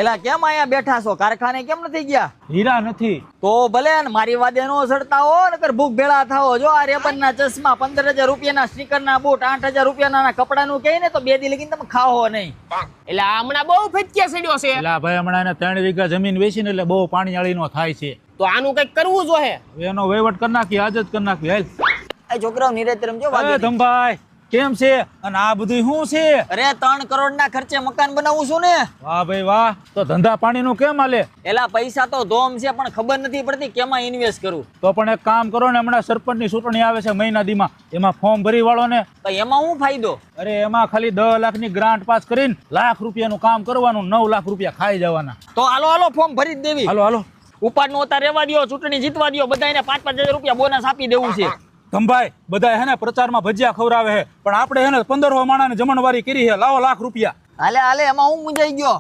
એલા કેમ અહીંયા બેઠા છો? કારખાને કેમ નથી ગયા? હીરા નથી તો ભલે ને મારી વાદે નો સડતા હો નકર ભૂખ ભેળા થાઓ. જો આ રેબનના ચશ્મા 15,000 રૂપિયાના, સ્નીકરના બૂટ 8,000 રૂપિયાના કપડાનું કહે ને તો 2 દી લગીને તમે ખાઓ નહીં. એટલે હમણાં બહુ ફટક્યા સડ્યો છે. એટલે ભાઈ હમણાં એને 3 વીઘા જમીન વેચીને એટલે બહુ પાણીયાળીનો થાય છે. તો આનું કઈક કરવું જોઈએ. એનો વહીવટ કરી નાખી, આજ જ કરી નાખી. હાલ એ છોકરાઓ નિરેત રમજો. અરે ધમભાઈ કેમ છે? અને આ બધું શું છે? અરે 3 કરોડના ખર્ચે મકાન બનાવું છું ને. વાહ ભાઈ વાહ. તો ધંધા પાણીનું કેમ હાલે? એલા પૈસા તો ધોમ છે પણ ખબર નથી પડતી કેમાં ઇન્વેસ્ટ કરું. તો પણ એક કામ કરો ને, હમણાં સરપંચની ચૂંટણી આવે છે મહિના દીમાં, એમાં ફોર્મ ભરી વાળો ને. તો એમાં શું ફાયદો? અરે એમાં ખાલી 10 લાખની ગ્રાન્ટ પાસ કરીને લાખ રૂપિયાનું કામ કરવાનું, 9 લાખ રૂપિયા ખાઈ જવાના. તો હાલો ફોર્મ ભરી જ દેવી. હાલો હાલો. ઉપાડનો ઉતાર રહેવા દ્યો, ચૂંટણી જીતવા દ્યો, બધાને 5,000 રૂપિયા બોનસ આપી દેવું છે. ધમભાઈ બધા હે ને પ્રચારમાં ભજીયા ખવડાવે છે, પણ આપણે હે ને 1500 માણાને જમણવારી કરી છે. લાવો લાખ રૂપિયા. હાલે એમાં હું મુંજાઈ ગયો.